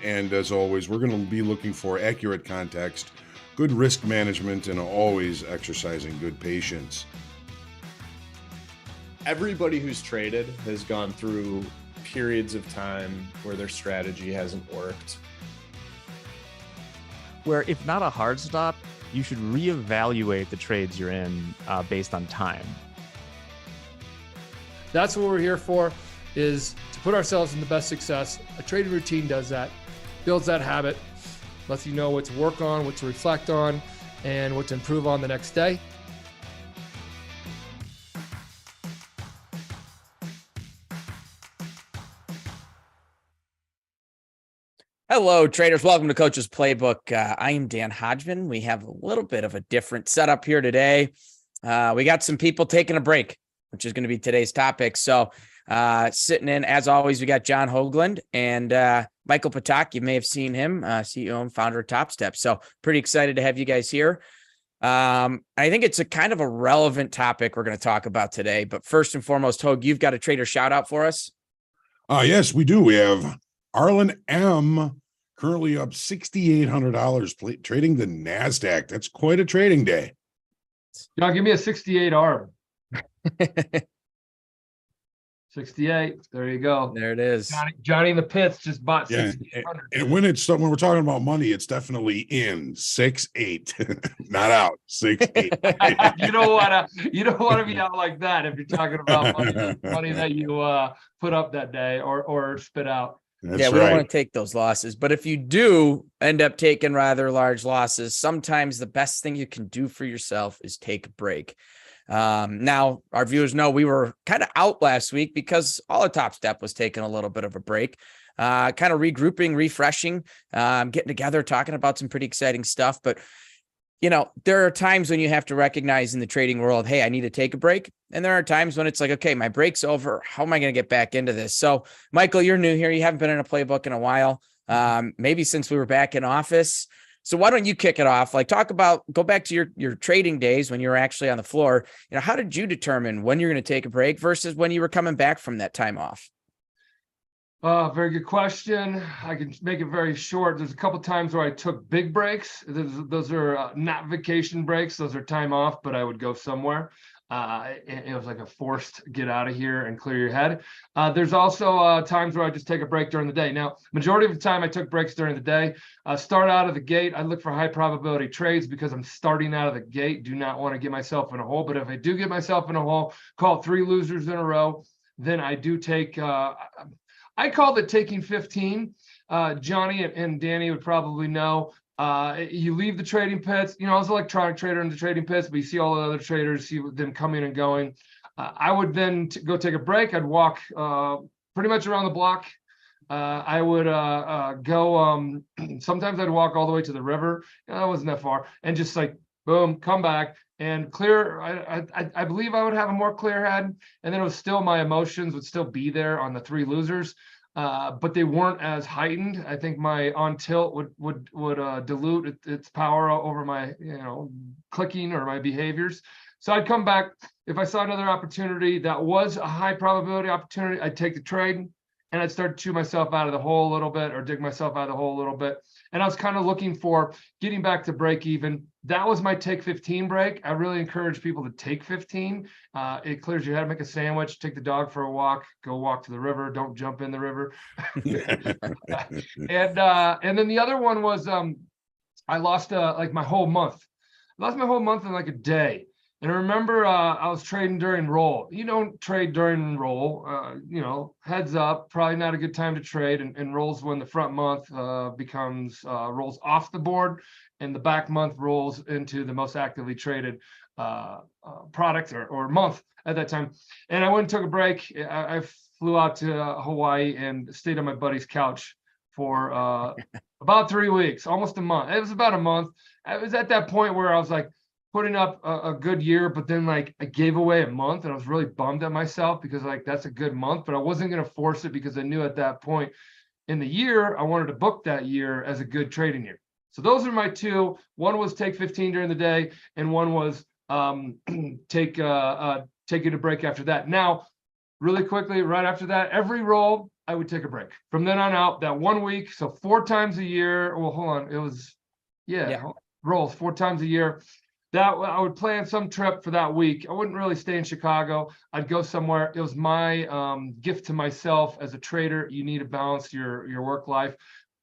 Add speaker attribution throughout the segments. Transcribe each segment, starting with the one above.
Speaker 1: And as always, we're going to be looking for accurate context, good risk management, and always exercising good patience.
Speaker 2: Everybody who's traded has gone through periods of time where their strategy hasn't worked.
Speaker 3: Where if not a hard stop, you should reevaluate the trades you're in based on time.
Speaker 4: That's what we're here for, is to put ourselves in the best success. A trading routine does that, builds that habit, lets you know what to work on, what to reflect on, and what to improve on the next day.
Speaker 5: Hello, traders. Welcome to Coach's Playbook. I am Dan Hodgman. We have a little bit of a different setup here today. We got some people taking a break, which is going to be today's topic. So sitting in, as always, we got John Hoagland and Michael Patak. You may have seen him, CEO and founder of Topstep. So pretty excited to have you guys here. I think it's a kind of a relevant topic we're going to talk about today. But first and foremost, Hoag, you've got a trader shout out for us.
Speaker 1: Yes, we do. We have Arlen M. currently up $6,800 trading the NASDAQ. That's quite a trading day.
Speaker 4: John, give me a 68 arm. 68. There you go.
Speaker 5: There it is.
Speaker 4: Johnny in the pits just bought 6,800.
Speaker 1: And when we're talking about money, it's definitely in 6-8, not out 6-8.
Speaker 4: You don't want to be out like that if you're talking about money that you put up that day or spit out.
Speaker 1: That's
Speaker 5: we
Speaker 1: right.
Speaker 5: don't want to take those losses. But if you do end up taking rather large losses, sometimes the best thing you can do for yourself is take a break. Now, our viewers know we were kind of out last week because all of Topstep was taking a little bit of a break, kind of regrouping, refreshing, getting together, talking about some pretty exciting stuff. But, you know, there are times when you have to recognize in the trading world, hey, I need to take a break. And there are times when it's like, okay, my break's over. How am I going to get back into this? So, Michael, you're new here. You haven't been in a playbook in a while, maybe since we were back in office. So why don't you kick it off? Like, go back to your trading days when you were actually on the floor. You know, how did you determine when you're going to take a break versus when you were coming back from that time off?
Speaker 4: Very good question. I can make it very short. There's a couple times where I took big breaks. Those are not vacation breaks. Those are time off, but I would go somewhere. It was like a forced get out of here and clear your head. There's also times where I just take a break during the day. Now, majority of the time I took breaks during the day. Start out of the gate, I look for high probability trades because I'm starting out of the gate. Do not want to get myself in a hole. But if I do get myself in a hole, call 3 losers in a row, then I do take, I called it taking 15. Johnny and Danny would probably know. You leave the trading pits. You know, I was an electronic trader in the trading pits, but you see all the other traders, see them coming and going. I would then go take a break. I'd walk pretty much around the block. I would go, sometimes I'd walk all the way to the river. That wasn't that far. And just like, boom, come back and clear. I believe I would have a more clear head. And then it was still, my emotions would still be there on the 3 losers. But they weren't as heightened. I think my on tilt would dilute its power over my, clicking or my behaviors. So I'd come back. If I saw another opportunity that was a high probability opportunity, I'd take the trade and I'd start to chew myself out of the hole a little bit or dig myself out of the hole a little bit. And I was kind of looking for getting back to break even. That was my take 15 break. I really encourage people to take 15. It clears your head, make a sandwich, take the dog for a walk, go walk to the river. Don't jump in the river. And then the other one was I lost like my whole month. I lost my whole month in like a day. And I remember I was trading during roll. You don't trade during roll, heads up, probably not a good time to trade. And rolls when the front month becomes rolls off the board and the back month rolls into the most actively traded product or month at that time. And I went and took a break. I flew out to Hawaii and stayed on my buddy's couch for about 3 weeks, almost a month. It was about a month. I was at that point where I was like, putting up a good year, but then like I gave away a month and I was really bummed at myself because like that's a good month, but I wasn't going to force it because I knew at that point in the year I wanted to book that year as a good trading year. So those are my 2. One was take 15 during the day, and one was taking a break after that. Now, really quickly, right after that, every roll I would take a break. From then on out, that 1 week, so 4 times a year. Well, hold on. It was, rolls 4 times a year. That I would plan some trip for that week. I wouldn't really stay in Chicago. I'd go somewhere. It was my gift to myself as a trader. You need to balance your work life.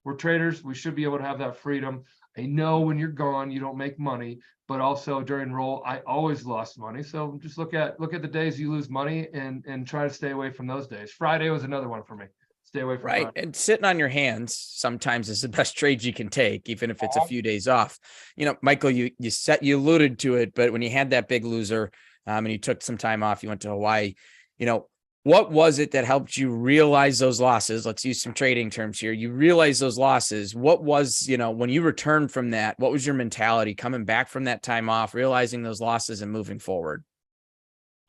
Speaker 4: We're traders. We should be able to have that freedom. I know when you're gone, you don't make money, but also during roll, I always lost money. So just look at the days you lose money and try to stay away from those days. Friday was another one for me. Stay away from
Speaker 5: Right.
Speaker 4: Friday.
Speaker 5: And sitting on your hands sometimes is the best trade you can take, even if it's a few days off. You know, Michael, you alluded to it, but when you had that big loser and you took some time off, you went to Hawaii, you know, what was it that helped you realize those losses? Let's use some trading terms here. You realize those losses. What was, you know, when you returned from that, what was your mentality coming back from that time off, realizing those losses and moving forward?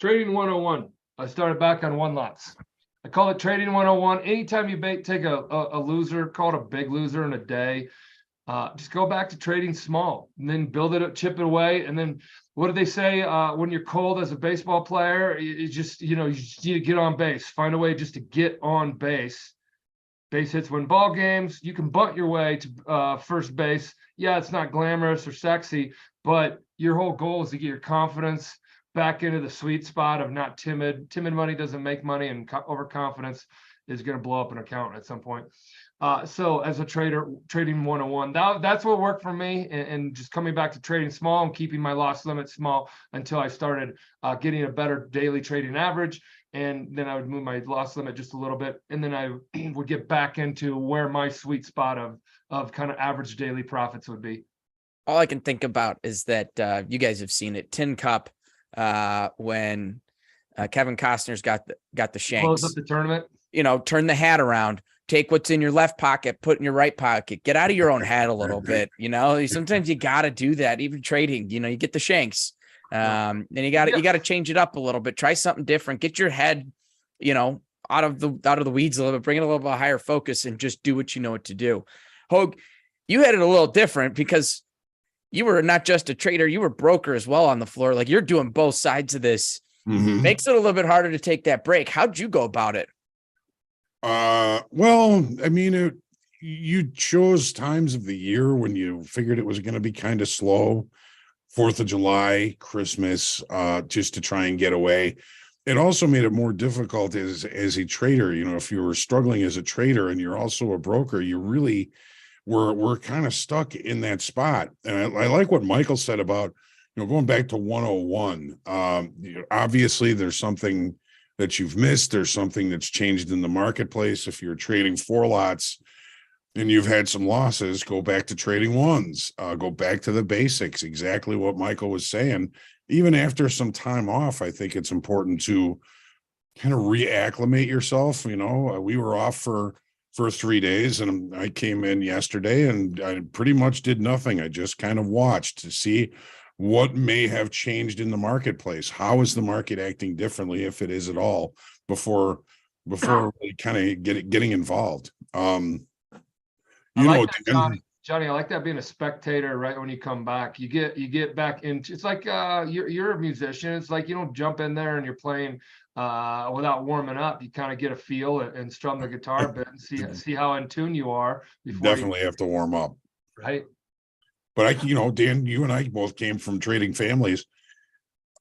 Speaker 4: Trading 101. I started back on one lots. I call it trading 101. Anytime you take a loser, call it a big loser in a day, just go back to trading small and then build it up, chip it away. And then what do they say when you're cold as a baseball player? You just need to get on base, find a way just to get on base. Base hits win ball games. You can bunt your way to first base. Yeah, it's not glamorous or sexy, but your whole goal is to get your confidence back into the sweet spot of not timid. Timid money doesn't make money, and overconfidence is going to blow up an account at some point. So as a trader, trading 101, that's what worked for me, and just coming back to trading small and keeping my loss limit small until I started getting a better daily trading average. And then I would move my loss limit just a little bit. And then I would get back into where my sweet spot of kind of average daily profits would be.
Speaker 5: All I can think about is that you guys have seen it. Tin Cup, when Kevin Costner's got the shanks.
Speaker 4: Close up the tournament.
Speaker 5: You know, turn the hat around, take what's in your left pocket, put in your right pocket, get out of your own hat a little bit. You know, sometimes you got to do that. Even trading, you know, you get the shanks. Then you got to change it up a little bit, try something different, get your head, you know, out of the weeds a little bit, bring it a little bit higher focus and just do what you know what to do. Hoag, you had it a little different because you were not just a trader, you were broker as well on the floor. Like, you're doing both sides of this.
Speaker 1: Mhm.
Speaker 5: Makes it a little bit harder to take that break. How'd you go about it?
Speaker 1: Well, I mean, you chose times of the year when you figured it was going to be kind of slow. 4th of July, Christmas, just to try and get away. It also made it more difficult as a trader. You know, if you were struggling as a trader and you're also a broker, you really were kind of stuck in that spot. And I like what Michael said about, you know, going back to 101. Obviously, there's something that you've missed. There's something that's changed in the marketplace. If you're trading 4 lots and you've had some losses, go back to trading ones, go back to the basics, exactly what Michael was saying. Even after some time off, I think it's important to kind of reacclimate yourself. You know, we were off for 3 days, and I came in yesterday and I pretty much did nothing. I just kind of watched to see what may have changed in the marketplace. How is the market acting differently, if it is at all, before really kind of getting involved.
Speaker 4: Johnny, I like that, being a spectator right when you come back. You get back into, it's like you're a musician. It's like you don't jump in there and you're playing without warming up. You kind of get a feel and strum the guitar a bit and see how in tune you are before
Speaker 1: definitely have to warm up.
Speaker 4: Right.
Speaker 1: But Dan, you and I both came from trading families.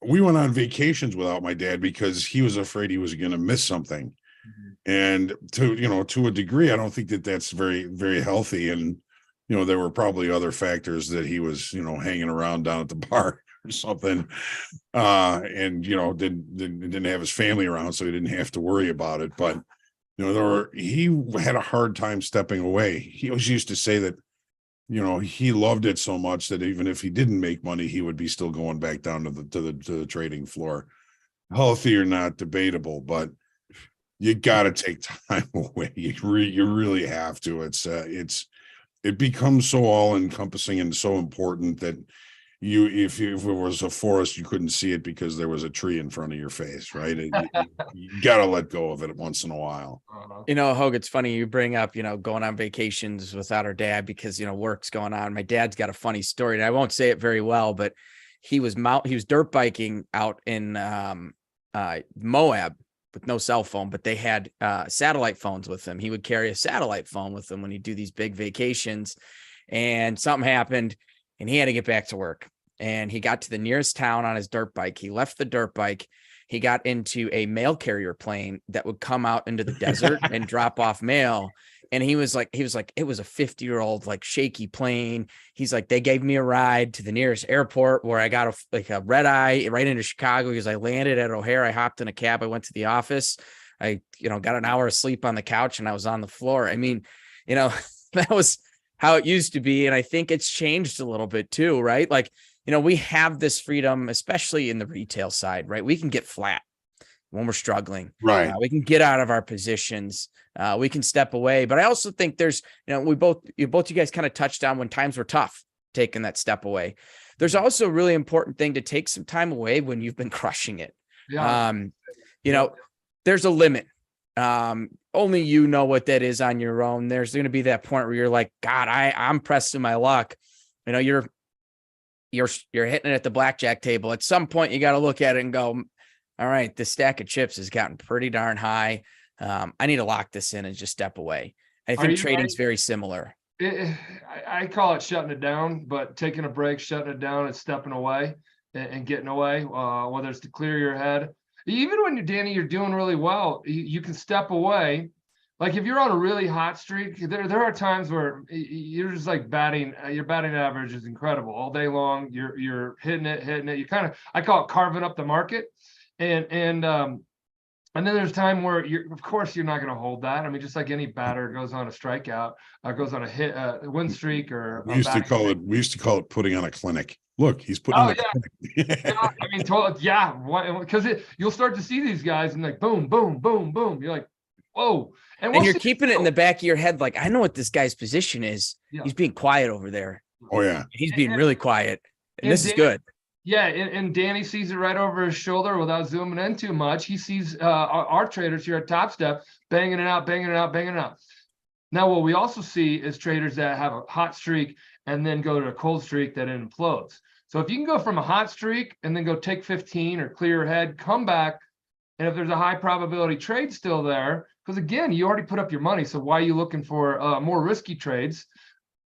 Speaker 1: We went on vacations without my dad because he was afraid he was going to miss something. Mm-hmm. And to a degree, I don't think that that's very, very healthy. And, you know, there were probably other factors that he was, hanging around down at the bar or something. And, didn't have his family around, so he didn't have to worry about it. But, he had a hard time stepping away. He always used to say that, he loved it so much that even if he didn't make money, he would be still going back down to the trading floor. Healthy or not, debatable, but you got to take time away. You really have to. It becomes so all encompassing and so important that if it was a forest, you couldn't see it because there was a tree in front of your face, right? You got to let go of it once in a while.
Speaker 5: Hoag, it's funny you bring up, going on vacations without our dad because, work's going on. My dad's got a funny story, and I won't say it very well, but he was dirt biking out in Moab, with no cell phone, but they had satellite phones with them. He would carry a satellite phone with him when he'd do these big vacations, and something happened and he had to get back to work. And he got to the nearest town on his dirt bike. He left the dirt bike. He got into a mail carrier plane that would come out into the desert and drop off mail. And he was like, it was a 50-year-old, like, shaky plane. He's like, they gave me a ride to the nearest airport where I got a red eye right into Chicago, because I landed at O'Hare. I hopped in a cab. I went to the office. I, got an hour of sleep on the couch and I was on the floor. I mean, that was how it used to be. And I think it's changed a little bit too, right? Like, we have this freedom, especially in the retail side, right? We can get flat when we're struggling.
Speaker 1: Right.
Speaker 5: We can get out of our positions. We can step away. But I also think there's, you guys kind of touched on when times were tough, taking that step away. There's also a really important thing to take some time away when you've been crushing it.
Speaker 4: Yeah.
Speaker 5: There's a limit. Only you know what that is on your own. There's going to be that point where you're like, God, I'm pressing my luck. You're hitting it at the blackjack table. At some point, you got to look at it and go, all right, the stack of chips has gotten pretty darn high. I need to lock this in and just step away. I think trading's very similar.
Speaker 4: I call it shutting it down, but taking a break, shutting it down, and stepping away and getting away, whether it's to clear your head. Even when you're doing really well, you can step away. Like if you're on a really hot streak, there are times where you're just like your batting average is incredible all day long. You're hitting it. You kind of, I call it carving up the market. And then there's time where of course you're not going to hold that. I mean, just like any batter goes on a strikeout, goes on a win streak, or
Speaker 1: we used to call it putting on a clinic. Look, he's putting on a clinic.
Speaker 4: I mean, totally, yeah, because you'll start to see these guys and like boom, boom, boom, boom. You're like, whoa.
Speaker 5: And you're keeping it in the back of your head, like, I know what this guy's position is. Yeah. He's being quiet over there.
Speaker 1: Oh yeah,
Speaker 5: he's being really quiet, and this is good.
Speaker 4: Yeah, and Danny sees it right over his shoulder without zooming in too much. He sees our traders here at Topstep banging it out. Now, what we also see is traders that have a hot streak and then go to a cold streak that implodes. So if you can go from a hot streak and then go take 15 or clear your head, come back, and if there's a high probability trade still there, because again, you already put up your money, so why are you looking for more risky trades?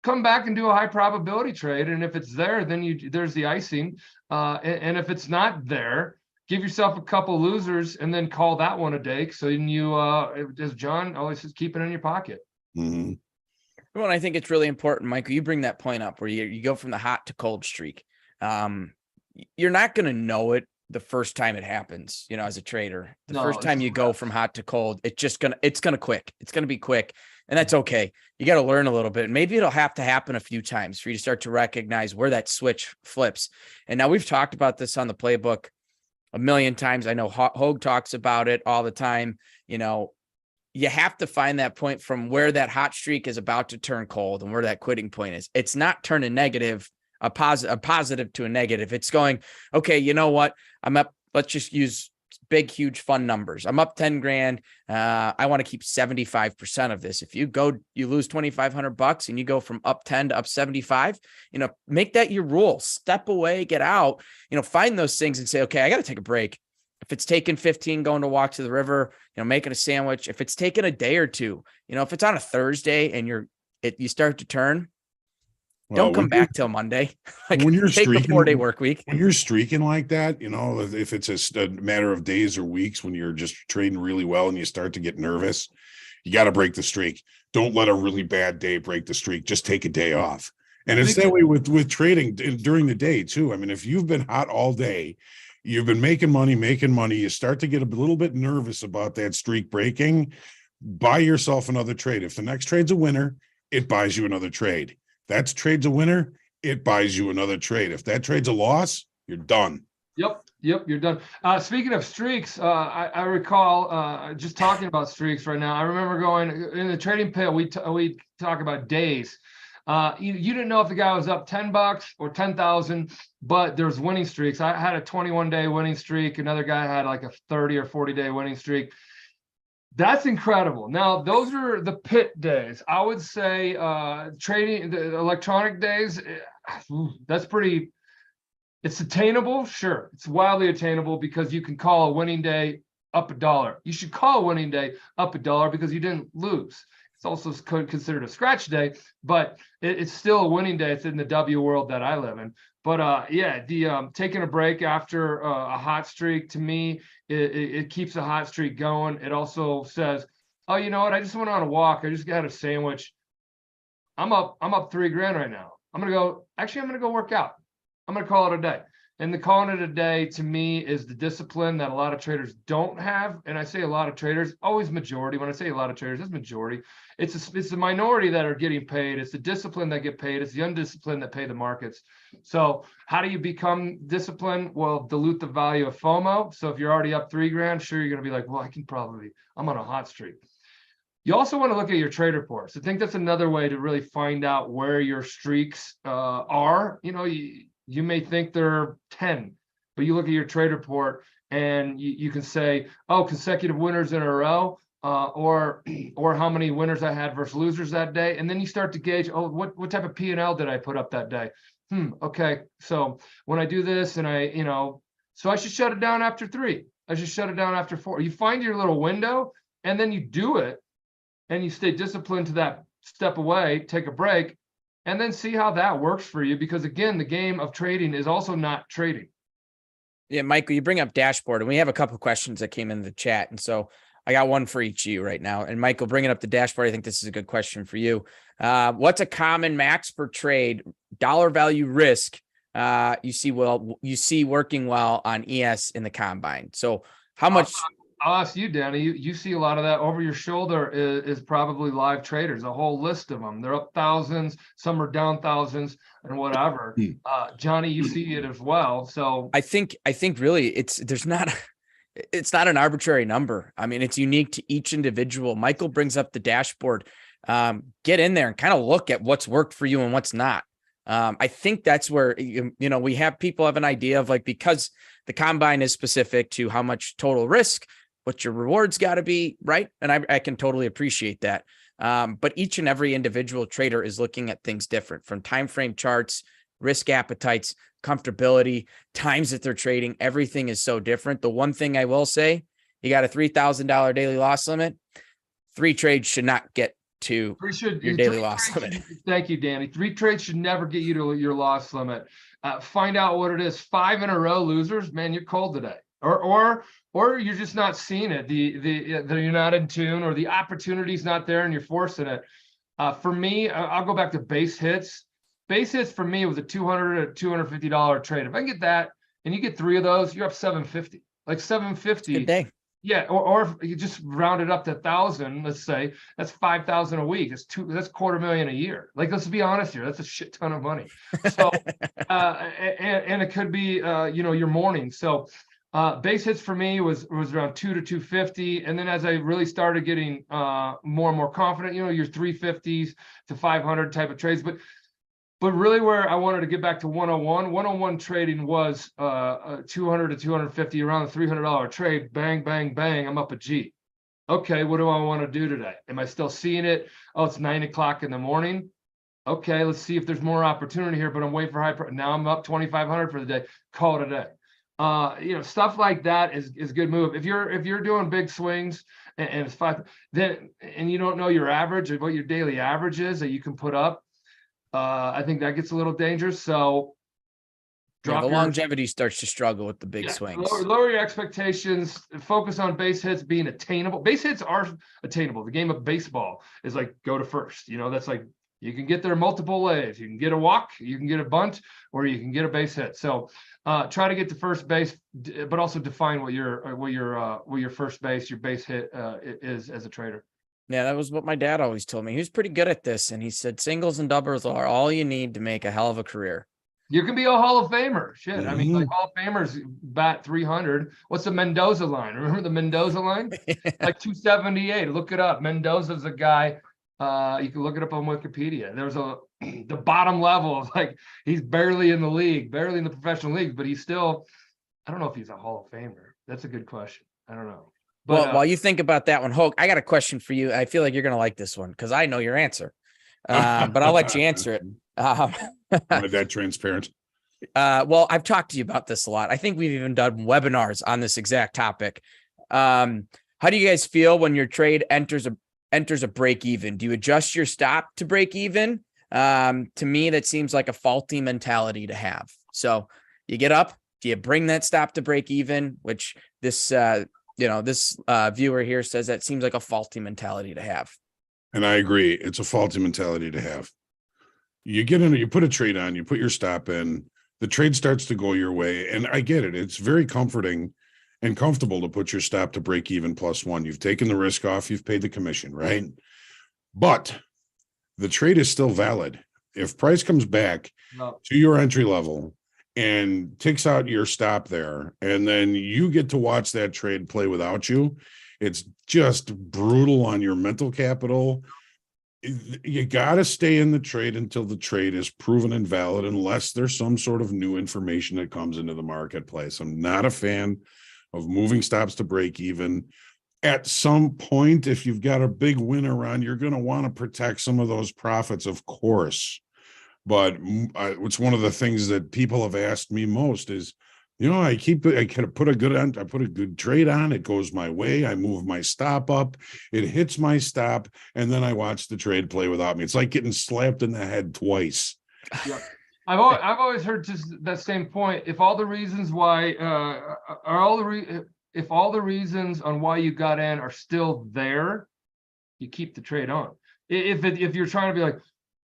Speaker 4: Come back and do a high probability trade, and if it's there, then there's the icing. And if it's not there, give yourself a couple losers and then call that one a day. So you, as John always says, keep it in your pocket.
Speaker 1: Mm-hmm.
Speaker 5: Well, I think it's really important, Michael. You bring that point up where you go from the hot to cold streak. You're not going to know it the first time it happens, as a trader. The first time you go from hot to cold, it's going to be quick. And that's okay. You got to learn a little bit. And maybe it'll have to happen a few times for you to start to recognize where that switch flips. And now we've talked about this on the playbook a million times. I know Hoag talks about it all the time. You have to find that point from where that hot streak is about to turn cold and where that quitting point is. It's not turning negative, a positive to a negative. It's going, okay, you know what? I'm up. Let's just use big, huge fun numbers. I'm up 10 grand. I want to keep 75% of this. If you lose $2,500 and you go from up 10 to up 75, make that your rule. Step away, get out, find those things and say, okay, I got to take a break. If it's taking 15, going to walk to the river, making a sandwich, if it's taking a day or two, if it's on a Thursday and you start to turn, don't come back till Monday.
Speaker 1: When you're
Speaker 5: take
Speaker 1: streaking,
Speaker 5: the 4-day work week.
Speaker 1: When you're streaking like that, if it's a matter of days or weeks, when you're just trading really well and you start to get nervous, you got to break the streak. Don't let a really bad day break the streak. Just take a day off. And it's that way with trading during the day too. I mean, if you've been hot all day, you've been making money, you start to get a little bit nervous about that streak breaking, buy yourself another trade. If the next trade's a winner, it buys you another trade. That trade's a winner, it buys you another trade. If that trade's a loss, you're done.
Speaker 4: Yep, you're done. Speaking of streaks, I recall just talking about streaks right now. I remember going in the trading pit, we talk about days. You didn't know if the guy was up $10 or 10,000, but there's winning streaks. I had a 21-day winning streak. Another guy had like a 30 or 40-day winning streak. That's incredible. Now, those are the pit days. I would say trading, the electronic days, that's pretty, it's attainable. Sure. It's wildly attainable because you can call a winning day up $1. You should call winning day up $1 because you didn't lose. It's also considered a scratch day, but it's still a winning day. It's in the W world that I live in. But yeah, the taking a break after a hot streak, to me, it keeps the hot streak going. It also says, oh, you know what? I just went on a walk. I just got a sandwich. I'm up $3,000 right now. I'm gonna go work out. I'm gonna call it a day. And the calling it a day to me is the discipline that a lot of traders don't have. And I say a lot of traders, always majority. When I say a lot of traders, it's majority. It's the minority that are getting paid. It's the discipline that get paid. It's the undisciplined that pay the markets. So how do you become disciplined? Well, dilute the value of FOMO. So if you're already up $3,000, sure, you're going to be like, well, I'm on a hot streak. You also want to look at your trade reports. I think that's another way to really find out where your streaks are. You know, you may think they're 10, but you look at your trade report and you can say, oh, consecutive winners in a row, or how many winners I had versus losers that day. And then you start to gauge, oh, what type of P&L did I put up that day? Okay. So when I do this and so I should shut it down after 3. I should shut it down after 4. You find your little window and then you do it and you stay disciplined to that step away, take a break, and then see how that works for you. Because again, the game of trading is also not trading.
Speaker 5: Yeah, Michael, you bring up dashboard, and we have a couple of questions that came in the chat. And so I got one for each of you right now. And Michael, bringing up the dashboard, I think this is a good question for you. What's a common max per trade, dollar value risk you see working well on ES in the combine? So how much?
Speaker 4: I'll ask you, Danny. You see a lot of that over your shoulder is probably live traders, a whole list of them. They're up thousands, some are down thousands, and whatever. Johnny, you see it as well. So
Speaker 5: I think really it's not an arbitrary number. I mean, it's unique to each individual. Michael brings up the dashboard. Get in there and kind of look at what's worked for you and what's not. I think that's where, we have people have an idea of like, because the combine is specific to how much total risk, what your rewards got to be, right? And I can totally appreciate that. But each and every individual trader is looking at things different, from time frame charts, risk appetites, comfortability, times that they're trading. Everything is so different. The one thing I will say, you got a $3,000 daily loss limit. 3 trades should not get to your daily loss limit.
Speaker 4: Thank you, Danny. 3 trades should never get you to your loss limit. Find out what it is. 5 in a row losers, man, you're cold today. Or you're just not seeing it. You're not in tune, or the opportunity's not there and you're forcing it. For me, I'll go back to base hits. Base hits for me was a $200 to $250 trade. If I can get that and you get 3 of those, you're up $750. Like $750.
Speaker 5: Good day.
Speaker 4: Yeah, or if you just round it up to 1,000, let's say, that's $5,000 a week. That's $250,000 a year. Like, let's be honest here, that's a shit ton of money. So, and it could be, your morning. So, base hits for me was around 2 to 250, and then as I really started getting more and more confident, your 350s to 500 type of trades, but really where I wanted to get back to 101 trading was 200 to 250, around a $300 trade. Bang, bang, bang. I'm up a G. Okay, what do I want to do today? Am I still seeing it? Oh, it's 9 o'clock in the morning. Okay, let's see if there's more opportunity here. But I'm waiting for high. Now I'm up 2,500 for the day. Call it a day. Stuff like that is a good move. If you're doing big swings and it's 5, then and you don't know your average or what your daily average is that you can put up. I think that gets a little dangerous. So
Speaker 5: the longevity starts to struggle with the big swings.
Speaker 4: Lower your expectations, focus on base hits being attainable. Base hits are attainable. The game of baseball is like go to first. That's like you can get there multiple ways. You can get a walk, you can get a bunt, or you can get a base hit. So try to get to first base, but also define what your first base, your base hit is as a trader.
Speaker 5: Yeah, that was what my dad always told me. He was pretty good at this. And he said, singles and doubles are all you need to make a hell of a career.
Speaker 4: You can be a Hall of Famer. Shit. Mm-hmm. I mean, like Hall of Famers bat 300. What's the Mendoza line? Remember the Mendoza line? Like 278. Look it up. Mendoza's a guy. You can look it up on Wikipedia. There's the bottom level of like, he's barely in the league, barely in the professional league, but he's still, I don't know if he's a Hall of Famer. That's a good question. I don't know. But,
Speaker 5: while you think about that one, Hoag, I got a question for you. I feel like you're going to like this one because I know your answer, but I'll let you answer it.
Speaker 1: I'm that transparent.
Speaker 5: Well, I've talked to you about this a lot. I think we've even done webinars on this exact topic. How do you guys feel when your trade enters a break even? Do you adjust your stop to break even? To me, that seems like a faulty mentality to have. So you get up, do you bring that stop to break even? Which this viewer here says that seems like a faulty mentality to have.
Speaker 1: And I agree. It's a faulty mentality to have. You get in, you put a trade on, you put your stop in, the trade starts to go your way. And I get it. It's very comforting and comfortable to put your stop to break even +1. You've taken the risk off, you've paid the commission, right? But the trade is still valid. If price comes back to your entry level and takes out your stop there, and then you get to watch that trade play without you, it's just brutal on your mental capital. You got to stay in the trade until the trade is proven invalid, unless there's some sort of new information that comes into the marketplace. I'm not a fan of moving stops to break even. At some point, if you've got a big win around, you're going to want to protect some of those profits, of course. But it's one of the things that people have asked me most is, I put a good trade on, it goes my way, I move my stop up, it hits my stop, and then I watch the trade play without me. It's like getting slapped in the head twice.
Speaker 4: Yeah. I've always heard just that same point. If all the reasons why if all the reasons on why you got in are still there, you keep the trade on. If you're trying to be like,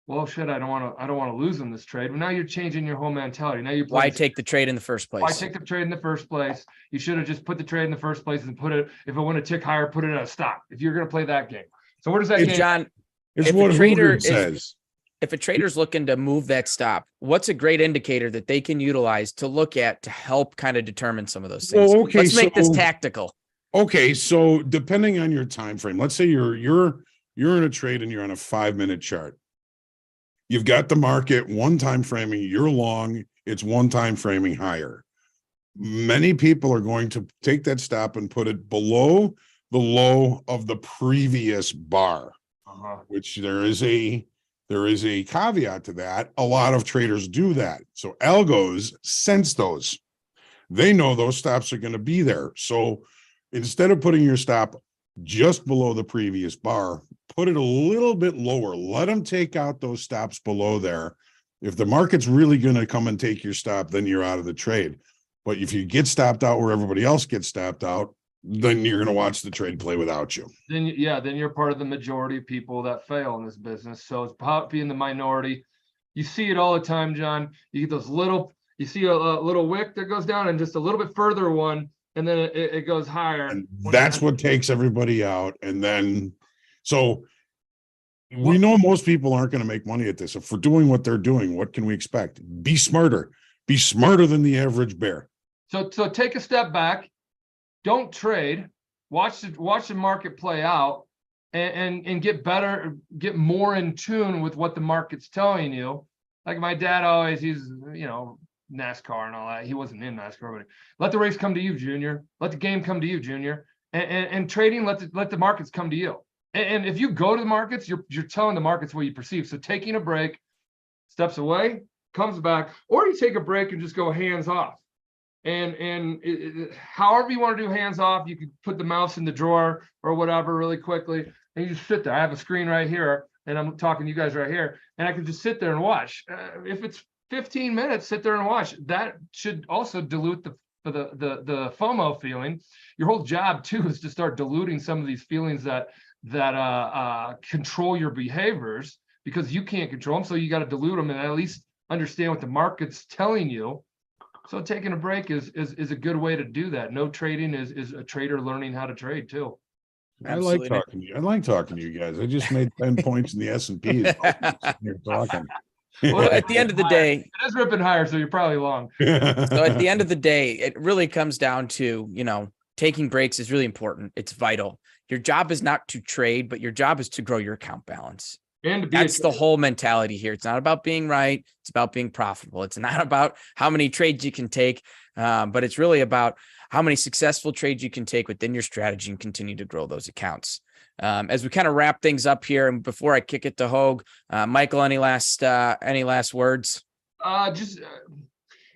Speaker 4: well, shit, I don't want to lose in this trade. Well, now you're changing your whole mentality. Now you're
Speaker 5: why take the trade in the first place?
Speaker 4: Why take the trade in the first place? You should have just put the trade in the first place and put it, if it went a tick higher, put it at a stop. If you're going to play that game. So where does that game?
Speaker 5: John,
Speaker 1: it's what a trader says.
Speaker 5: If a trader's looking to move that stop, what's a great indicator that they can utilize to look at to help kind of determine some of those things?
Speaker 1: Well, okay,
Speaker 5: let's make this tactical.
Speaker 1: Okay, so depending on your time frame, let's say you're in a trade and you're on a 5-minute chart. You've got the market one time framing, you're long, it's one time framing higher. Many people are going to take that stop and put it below the low of the previous bar, which there is a caveat to that. A lot of traders do that. So algos sense those. They know those stops are going to be there. So instead of putting your stop just below the previous bar, put it a little bit lower. Let them take out those stops below there. If the market's really going to come and take your stop, then you're out of the trade. But if you get stopped out where everybody else gets stopped out, then you're going to watch the trade play without you.
Speaker 4: Then you're part of the majority of people that fail in this business. So it's about being the minority. You see it all the time, John. You get you see a little wick that goes down and just a little bit further one, and then it goes higher.
Speaker 1: And that's what takes everybody out. And then, so we know most people aren't going to make money at this. If we're doing what they're doing, what can we expect? Be smarter. Be smarter than the average bear.
Speaker 4: So take a step back. Don't trade. Watch the market play out, and get better, get more in tune with what the market's telling you. Like my dad always, he's NASCAR and all that. He wasn't in NASCAR, but let the race come to you, Junior. Let the game come to you, Junior. And trading, let the markets come to you. And if you go to the markets, you're telling the markets what you perceive. So taking a break, steps away, comes back, or you take a break and just go hands off. And however you want to do hands off, you could put the mouse in the drawer or whatever really quickly, and you just sit there. I have a screen right here, and I'm talking to you guys right here, and I can just sit there and watch. If it's 15 minutes, sit there and watch. That should also dilute the FOMO feeling. Your whole job too is to start diluting some of these feelings that control your behaviors, because you can't control them. So you got to dilute them and at least understand what the market's telling you. So taking a break is a good way to do that. No trading is a trader learning how to trade too.
Speaker 5: Absolutely.
Speaker 1: I like talking to you guys. I just made 10 points in the S&P. You're talking.
Speaker 5: Well, at the end of the day,
Speaker 4: it is ripping higher, so you're probably long.
Speaker 5: So at the end of the day, it really comes down to, taking breaks is really important. It's vital. Your job is not to trade, but your job is to grow your account balance.
Speaker 4: And
Speaker 5: that's the whole mentality here. It's not about being right. It's about being profitable. It's not about how many trades you can take, but it's really about how many successful trades you can take within your strategy and continue to grow those accounts. As we kind of wrap things up here, and before I kick it to Hoag, Michael, any last words?
Speaker 4: Just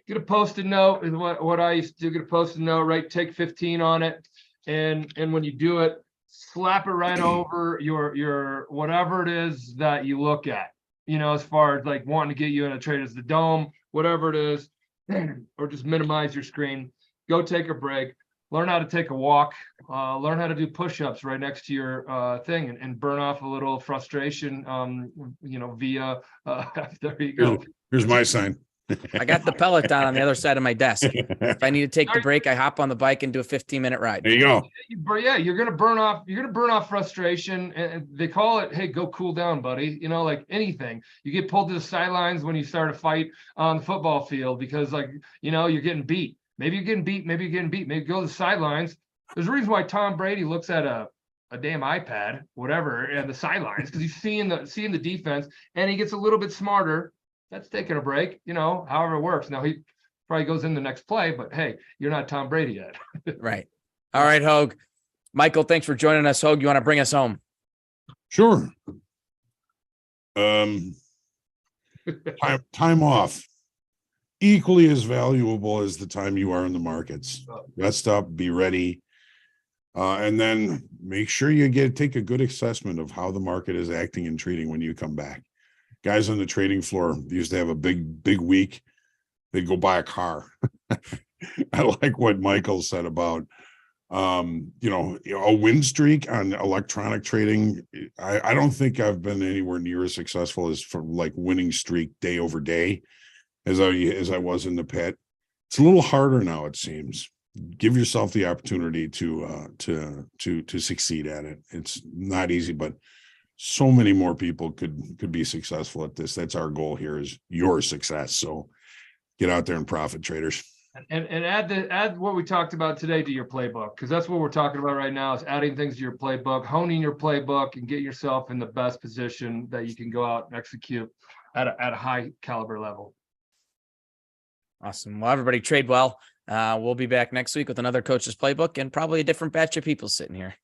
Speaker 4: get a Post-it note is what I used to do. Get a Post-it note, take 15 on it, And when you do it, slap it right over your whatever it is that you look at, as far as like wanting to get you in a trade as the dome, whatever it is, or just minimize your screen. Go take a break, learn how to take a walk, learn how to do push-ups right next to your thing, and burn off a little frustration, via there you go.
Speaker 1: Here's my sign.
Speaker 5: I got the Peloton on the other side of my desk. If I need to take the break, I hop on the bike and do a 15-minute ride.
Speaker 1: There you go.
Speaker 4: Yeah, you're gonna burn off frustration, and they call it, hey, go cool down, buddy. Like anything. You get pulled to the sidelines when you start a fight on the football field because, like, you're getting beat. Maybe you're getting beat. Maybe go to the sidelines. There's a reason why Tom Brady looks at a damn iPad, whatever, and the sidelines, because he's seeing the defense, and he gets a little bit smarter. That's taking a break, however it works. Now he probably goes in the next play, but hey, you're not Tom Brady yet.
Speaker 5: Right. All right, Hoag. Michael, thanks for joining us. Hoag, you want to bring us home?
Speaker 1: Sure. Time off. Equally as valuable as the time you are in the markets. Rest up, be ready. And then make sure you take a good assessment of how the market is acting and treating when you come back. Guys on the trading floor used to have a big week. They'd go buy a car. I like what Michael said about, a win streak on electronic trading. I don't think I've been anywhere near as successful as for like winning streak day over day as I was in the pit. It's a little harder now, it seems. Give yourself the opportunity to succeed at it. It's not easy, but so many more people could be successful at this. That's our goal here, is your success. So get out there and profit, traders.
Speaker 4: And add what we talked about today to your playbook, because that's what we're talking about right now, is adding things to your playbook, honing your playbook, and get yourself in the best position that you can go out and execute at a high caliber level.
Speaker 5: Awesome. Well, everybody trade well. We'll be back next week with another coach's playbook and probably a different batch of people sitting here.